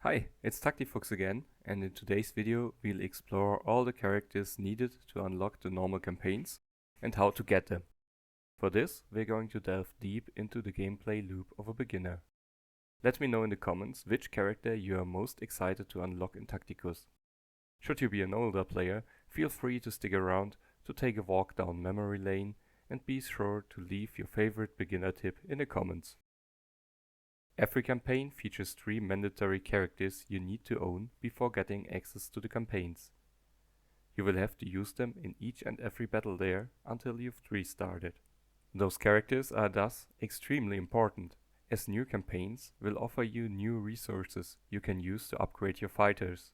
Hi, it's Tacticus again, and in today's video we'll explore all the characters needed to unlock the normal campaigns and how to get them. For this, we're going to delve deep into the gameplay loop of a beginner. Let me know in the comments which character you are most excited to unlock in Tacticus. Should you be an older player, feel free to stick around to take a walk down memory lane and be sure to leave your favorite beginner tip in the comments. Every campaign features 3 mandatory characters you need to own before getting access to the campaigns. You will have to use them in each and every battle there until you've restarted. Those characters are thus extremely important, as new campaigns will offer you new resources you can use to upgrade your fighters.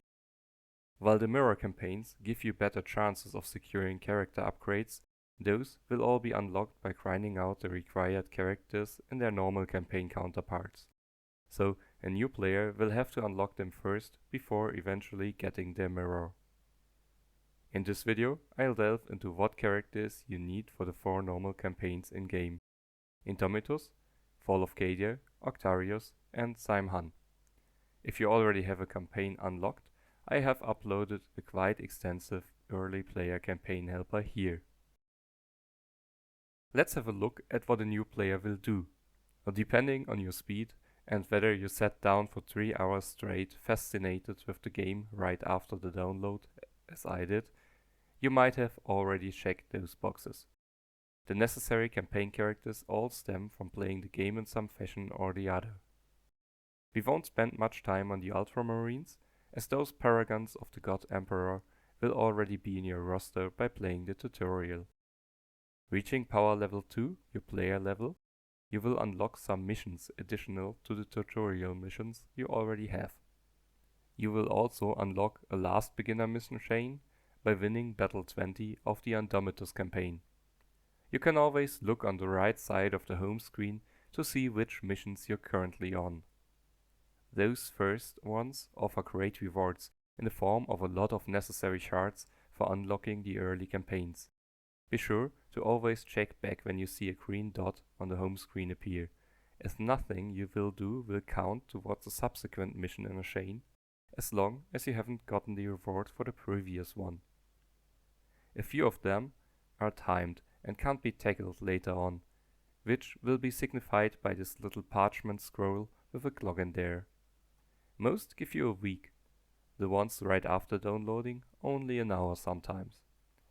While the mirror campaigns give you better chances of securing character upgrades, those will all be unlocked by grinding out the required characters in their normal campaign counterparts. So a new player will have to unlock them first before eventually getting their mirror. In this video, I'll delve into what characters you need for the 4 normal campaigns in game: Indomitus, Fall of Cadia, Octarius and Saim-Hann. If you already have a campaign unlocked, I have uploaded a quite extensive early player campaign helper here. Let's have a look at what a new player will do. Depending on your speed and whether you sat down for 3 hours straight fascinated with the game right after the download, as I did, you might have already checked those boxes. The necessary campaign characters all stem from playing the game in some fashion or the other. We won't spend much time on the Ultramarines, as those paragons of the God Emperor will already be in your roster by playing the tutorial. Reaching power level 2, your player level, you will unlock some missions additional to the tutorial missions you already have. You will also unlock a last beginner mission chain by winning Battle 20 of the Indomitus campaign. You can always look on the right side of the home screen to see which missions you're currently on. Those first ones offer great rewards in the form of a lot of necessary shards for unlocking the early campaigns. Be sure to always check back when you see a green dot on the home screen appear, as nothing you will do will count towards a subsequent mission in a chain, as long as you haven't gotten the reward for the previous one. A few of them are timed and can't be tackled later on, which will be signified by this little parchment scroll with a clock in there. Most give you a week, the ones right after downloading only an hour sometimes.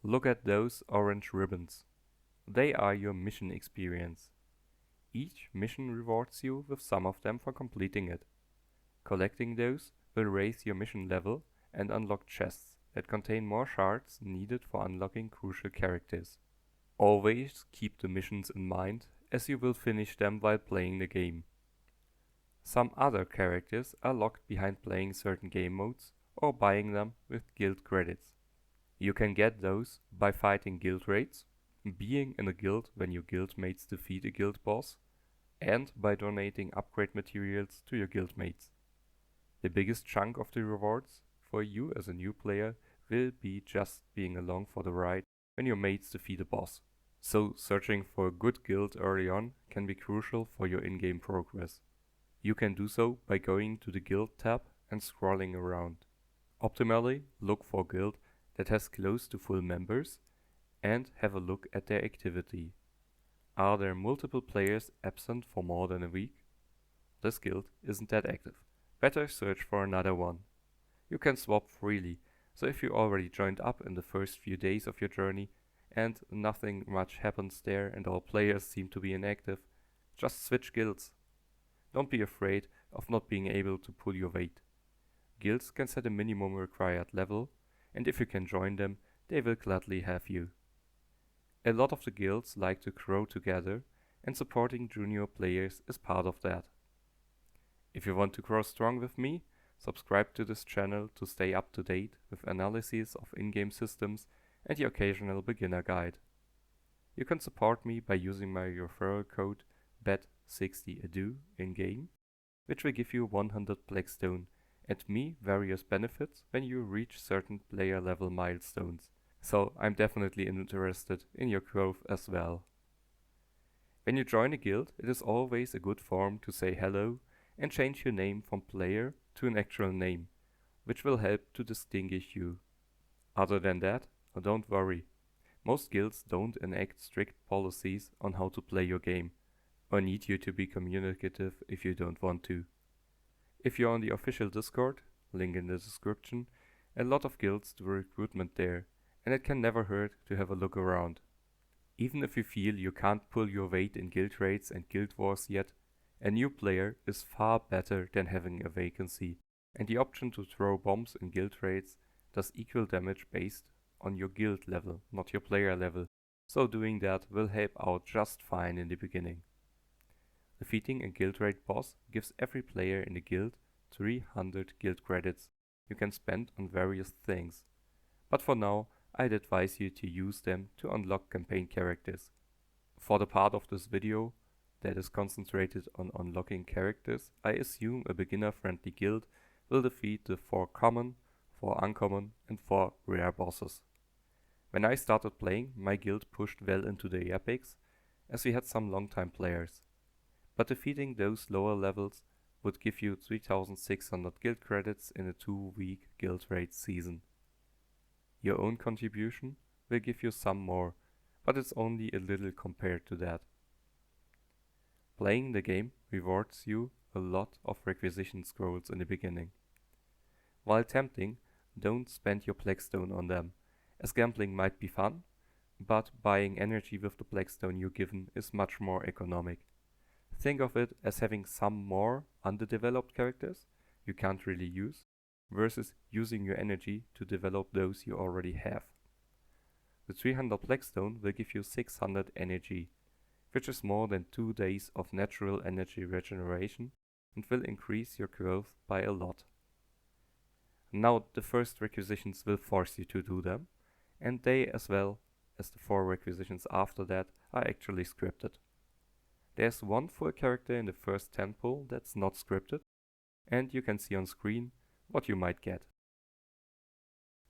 Look at those orange ribbons. They are your mission experience. Each mission rewards you with some of them for completing it. Collecting those will raise your mission level and unlock chests that contain more shards needed for unlocking crucial characters. Always keep the missions in mind, as you will finish them while playing the game. Some other characters are locked behind playing certain game modes or buying them with guild credits. You can get those by fighting guild raids, being in a guild when your guildmates defeat a guild boss, and by donating upgrade materials to your guildmates. The biggest chunk of the rewards for you as a new player will be just being along for the ride when your mates defeat a boss. So searching for a good guild early on can be crucial for your in-game progress. You can do so by going to the guild tab and scrolling around. Optimally, look for a guild that has close to full members and have a look at their activity. Are there multiple players absent for more than a week? This guild isn't that active. Better search for another one. You can swap freely, so if you already joined up in the first few days of your journey and nothing much happens there and all players seem to be inactive, just switch guilds. Don't be afraid of not being able to pull your weight. Guilds can set a minimum required level, and if you can join them, they will gladly have you. A lot of the guilds like to grow together, and supporting junior players is part of that. If you want to grow strong with me, subscribe to this channel to stay up to date with analyses of in-game systems and the occasional beginner guide. You can support me by using my referral code BET60EDU in-game, which will give you 100 Blackstone and me various benefits when you reach certain player level milestones, so I'm definitely interested in your growth as well. When you join a guild, it is always a good form to say hello and change your name from player to an actual name, which will help to distinguish you. Other than that, don't worry. Most guilds don't enact strict policies on how to play your game, or need you to be communicative if you don't want to. If you're on the official Discord, link in the description, a lot of guilds do recruitment there, and it can never hurt to have a look around. Even if you feel you can't pull your weight in guild raids and guild wars yet, a new player is far better than having a vacancy, and the option to throw bombs in guild raids does equal damage based on your guild level, not your player level, so doing that will help out just fine in the beginning. Defeating a guild raid boss gives every player in the guild 300 guild credits you can spend on various things, but for now I'd advise you to use them to unlock campaign characters. For the part of this video that is concentrated on unlocking characters, I assume a beginner-friendly guild will defeat the 4 common, 4 uncommon and 4 rare bosses. When I started playing, my guild pushed well into the epics, as we had some long-time players. But defeating those lower levels would give you 3600 guild credits in a 2-week guild raid season. Your own contribution will give you some more, but it's only a little compared to that. Playing the game rewards you a lot of requisition scrolls in the beginning. While tempting, don't spend your Blackstone on them, as gambling might be fun, but buying energy with the Blackstone you're given is much more economic. Think of it as having some more underdeveloped characters you can't really use, versus using your energy to develop those you already have. The 300 Blackstone will give you 600 energy, which is more than 2 days of natural energy regeneration and will increase your growth by a lot. Now the first requisitions will force you to do them, and they as well as the 4 requisitions after that are actually scripted. There's one full character in the first 10 pull that's not scripted, and you can see on screen what you might get.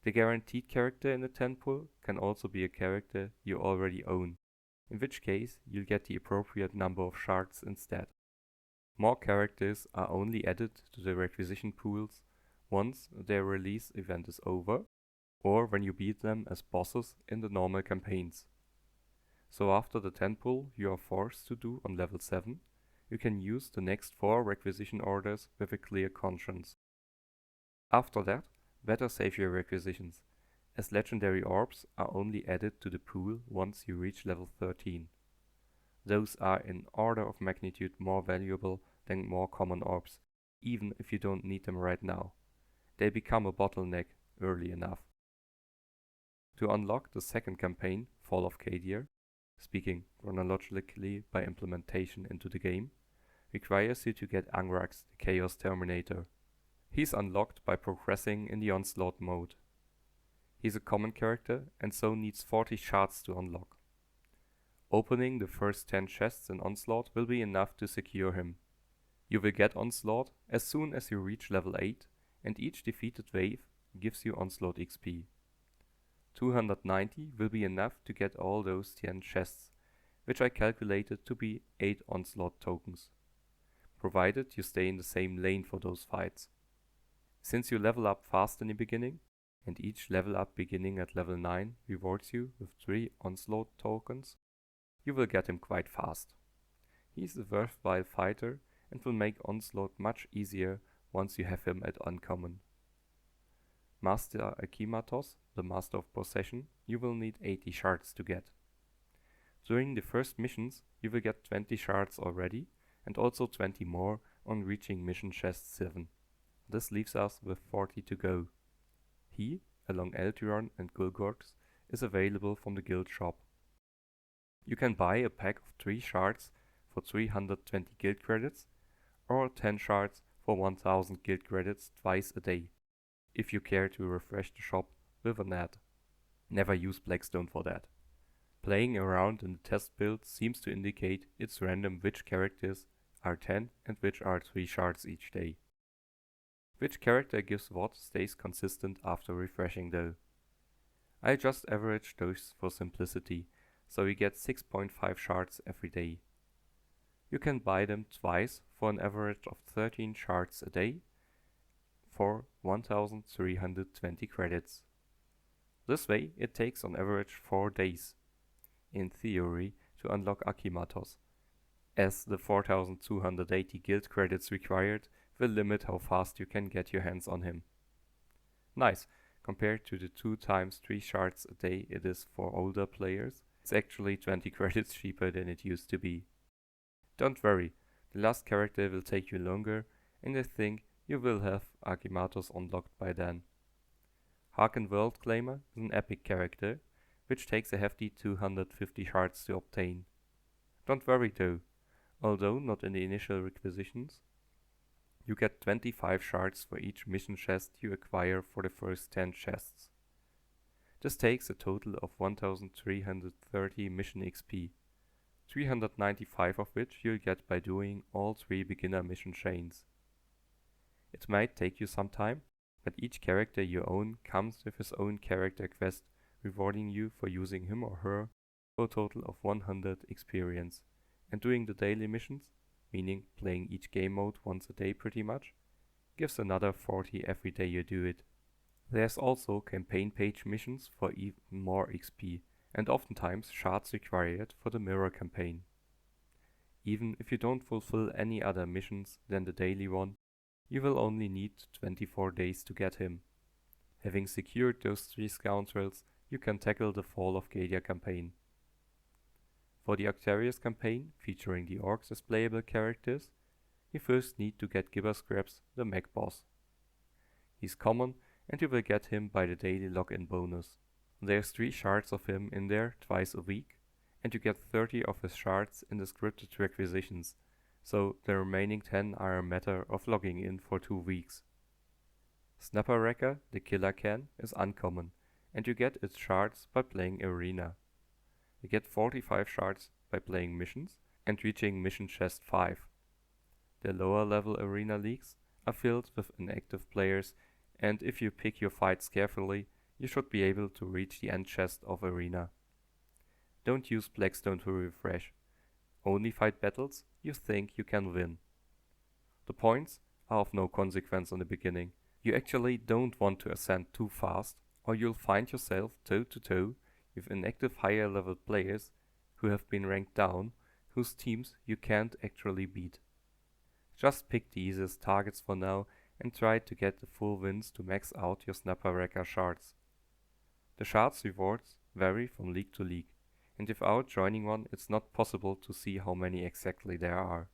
The guaranteed character in the 10 pull can also be a character you already own, in which case you'll get the appropriate number of shards instead. More characters are only added to the requisition pools once their release event is over, or when you beat them as bosses in the normal campaigns. So after the 10 pull you are forced to do on level 7, you can use the next 4 requisition orders with a clear conscience. After that, better save your requisitions, as legendary orbs are only added to the pool once you reach level 13. Those are in order of magnitude more valuable than more common orbs, even if you don't need them right now. They become a bottleneck early enough. To unlock the second campaign, Fall of Cadia, speaking chronologically by implementation into the game, requires you to get Angrax, the Chaos Terminator. He's unlocked by progressing in the Onslaught mode. He's a common character and so needs 40 shards to unlock. Opening the first 10 chests in Onslaught will be enough to secure him. You will get Onslaught as soon as you reach level 8, and each defeated wave gives you Onslaught XP. 290 will be enough to get all those 10 chests, which I calculated to be 8 Onslaught tokens, provided you stay in the same lane for those fights. Since you level up fast in the beginning, and each level up beginning at level 9 rewards you with 3 Onslaught tokens, you will get him quite fast. He's a worthwhile fighter and will make Onslaught much easier once you have him at uncommon. Master Akimatos, the Master of Possession, you will need 80 shards to get. During the first missions you will get 20 shards already, and also 20 more on reaching mission chest 7. This leaves us with 40 to go. He, along Eldryon and Gulgorx, is available from the guild shop. You can buy a pack of 3 shards for 320 guild credits, or 10 shards for 1000 guild credits twice a day, if you care to refresh the shop with an ad. Never use Blackstone for that. Playing around in the test build seems to indicate it's random which characters are 10 and which are 3 shards each day. Which character gives what stays consistent after refreshing though. I just average those for simplicity, so you get 6.5 shards every day. You can buy them twice for an average of 13 shards a day, for 1320 credits. This way it takes on average 4 days, in theory, to unlock Akimatos, as the 4280 guild credits required will limit how fast you can get your hands on him. Nice, compared to the 2 times 3 shards a day it is for older players, it's actually 20 credits cheaper than it used to be. Don't worry, the last character will take you longer, and I think you will have Akimatos unlocked by then. Haken World Claimer is an epic character, which takes a hefty 250 shards to obtain. Don't worry though, although not in the initial requisitions, you get 25 shards for each mission chest you acquire for the first 10 chests. This takes a total of 1330 mission XP, 395 of which you'll get by doing all 3 beginner mission chains. It might take you some time, but each character you own comes with his own character quest, rewarding you for using him or her for a total of 100 experience, and doing the daily missions, meaning playing each game mode once a day pretty much, gives another 40 every day you do it. There's also campaign page missions for even more XP, and oftentimes shards required for the mirror campaign. Even if you don't fulfill any other missions than the daily one, you will only need 24 days to get him. Having secured those 3 scoundrels, you can tackle the Fall of Cadia campaign. For the Octarius campaign, featuring the orcs as playable characters, you first need to get Gibber Scraps, the mech boss. He's common, and you will get him by the daily login bonus. There's 3 shards of him in there twice a week, and you get 30 of his shards in the scripted requisitions, so the remaining 10 are a matter of logging in for 2 weeks. Snapper Wrecker, the killer can, is uncommon, and you get its shards by playing Arena. You get 45 shards by playing missions and reaching mission chest 5. The lower level arena leagues are filled with inactive players, and if you pick your fights carefully, you should be able to reach the end chest of arena. Don't use Blackstone to refresh. Only fight battles you think you can win. The points are of no consequence in the beginning. You actually don't want to ascend too fast, or you'll find yourself toe to toe with inactive higher level players who have been ranked down, whose teams you can't actually beat. Just pick the easiest targets for now and try to get the full wins to max out your Snapper Wrecker shards. The shards rewards vary from league to league, and without joining one it's not possible to see how many exactly there are.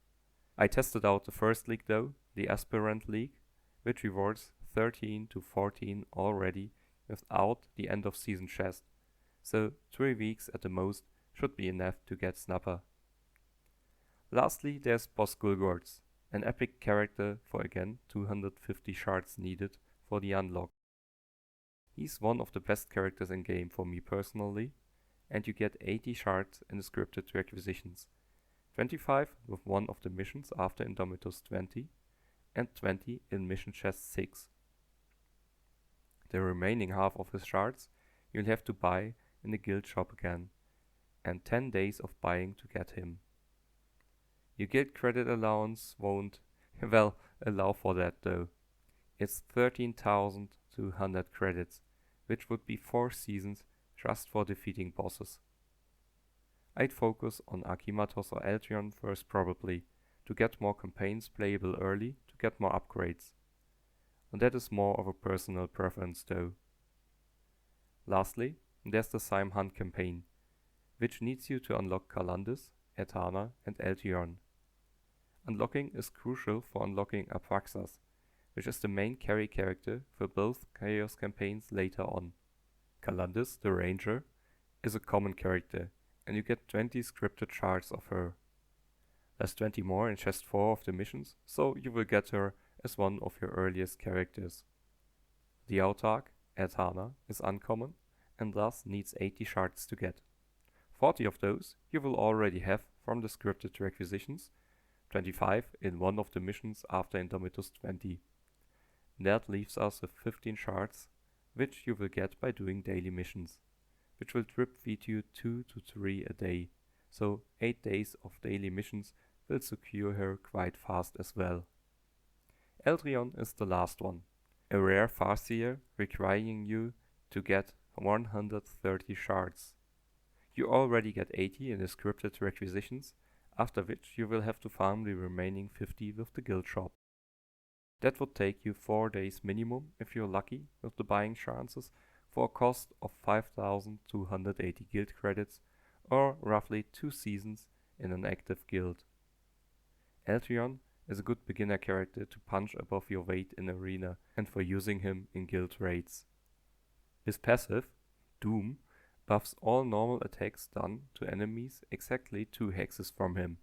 I tested out the first league though, the Aspirant League, which rewards 13 to 14 already without the end of season chest, so 3 weeks at the most should be enough to get Snapper. Lastly, there's Boss Gulgorz, an epic character for again 250 shards needed for the unlock. He's one of the best characters in game for me personally, and you get 80 shards in the scripted requisitions, 25 with one of the missions after Indomitus 20, and 20 in mission chest 6. The remaining half of his shards you'll have to buy in the guild shop again, and 10 days of buying to get him. Your guild credit allowance won't, well, allow for that though. It's 13,200 credits, which would be 4 seasons just for defeating bosses. I'd focus on Akimatos or Eldryon first probably, to get more campaigns playable early to get more upgrades. And that is more of a personal preference though. Lastly, there's the Saim-Hann campaign, which needs you to unlock Calandus, Etana and Eldryon. Unlocking is crucial for unlocking Apraxas, which is the main carry character for both Chaos campaigns later on. Calandus, the Ranger, is a common character, and you get 20 scripted shards of her. There's 20 more in chest 4 of the missions, so you will get her as one of your earliest characters. The Autarch, Etana, is uncommon, and thus needs 80 shards to get. 40 of those you will already have from the scripted requisitions, 25 in one of the missions after Indomitus 20. That leaves us with 15 shards, which you will get by doing daily missions, which will drip feed you 2 to 3 a day, so 8 days of daily missions will secure her quite fast as well. Eldryon is the last one. a rare Farseer requiring you to get 130 shards. You already get 80 in the scripted requisitions, after which you will have to farm the remaining 50 with the guild shop. That would take you 4 days minimum if you're lucky with the buying chances, for a cost of 5,280 guild credits, or roughly 2 seasons in an active guild. Eldryon is a good beginner character to punch above your weight in arena and for using him in guild raids. His passive, Doom, buffs all normal attacks done to enemies exactly 2 hexes from him.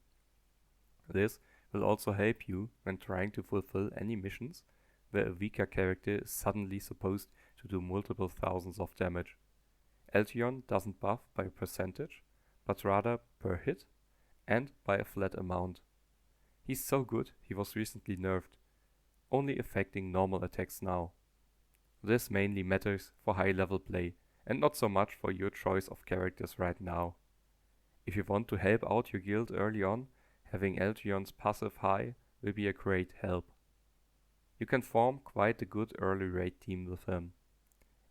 This will also help you when trying to fulfill any missions where a weaker character is suddenly supposed to do multiple thousands of damage. Eldryon doesn't buff by a percentage, but rather per hit and by a flat amount. He's so good he was recently nerfed, only affecting normal attacks now. This mainly matters for high level play and not so much for your choice of characters right now. If you want to help out your guild early on, having Eldryon's passive high will be a great help. You can form quite a good early raid team with him.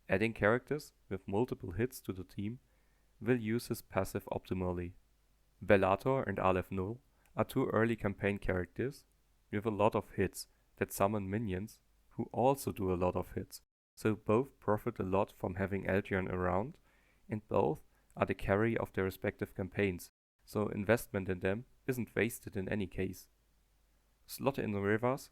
Adding characters with multiple hits to the team will use his passive optimally. Bellator and Aleph Null are 2 early campaign characters with a lot of hits that summon minions who also do a lot of hits, so both profit a lot from having Eldryon around, and both are the carry of their respective campaigns, so investment in them isn't wasted in any case. Slot in Rivers,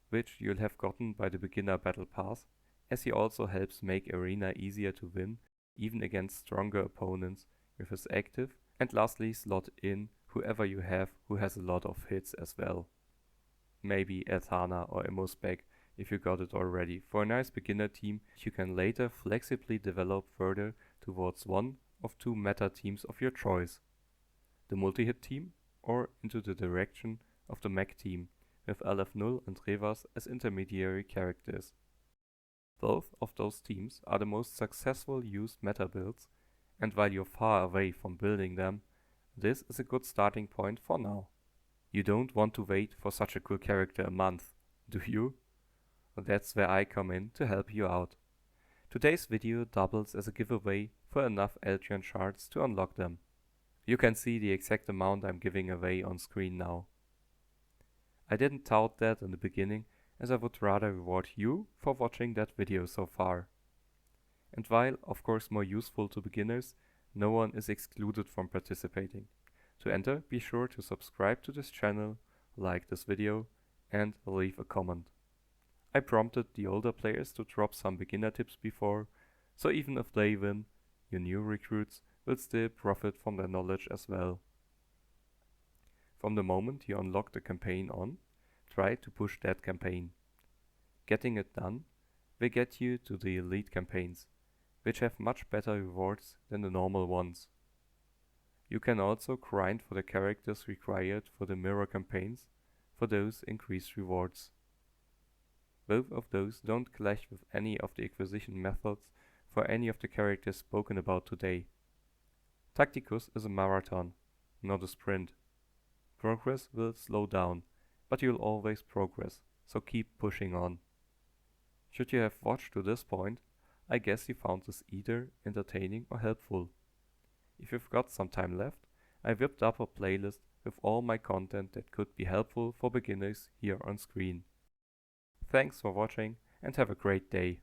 which you'll have gotten by the beginner battle pass, as he also helps make arena easier to win even against stronger opponents with his active, and lastly slot in whoever you have who has a lot of hits as well. Maybe Athana or Immospec if you got it already, for a nice beginner team you can later flexibly develop further towards one of 2 meta teams of your choice. The multi-hit team, or into the direction of the mech team, with Aleph Null and Revas as intermediary characters. Both of those teams are the most successful used meta builds, and while you're far away from building them, this is a good starting point for now. You don't want to wait for such a cool character a month, do you? Well, that's where I come in to help you out. Today's video doubles as a giveaway for enough Eldryon shards to unlock them. You can see the exact amount I'm giving away on screen now. I didn't tout that in the beginning, as I would rather reward you for watching that video so far. And while of course more useful to beginners, no one is excluded from participating. To enter, be sure to subscribe to this channel, like this video, and leave a comment. I prompted the older players to drop some beginner tips before, so even if they win, your new recruits will still profit from their knowledge as well. From the moment you unlock the campaign on, try to push that campaign. Getting it done will get you to the elite campaigns, which have much better rewards than the normal ones. You can also grind for the characters required for the mirror campaigns, for those increased rewards. Both of those don't clash with any of the acquisition methods for any of the characters spoken about today. Tacticus is a marathon, not a sprint. Progress will slow down, but you'll always progress, so keep pushing on. Should you have watched to this point, I guess you found this either entertaining or helpful. If you've got some time left, I whipped up a playlist with all my content that could be helpful for beginners here on screen. Thanks for watching and have a great day.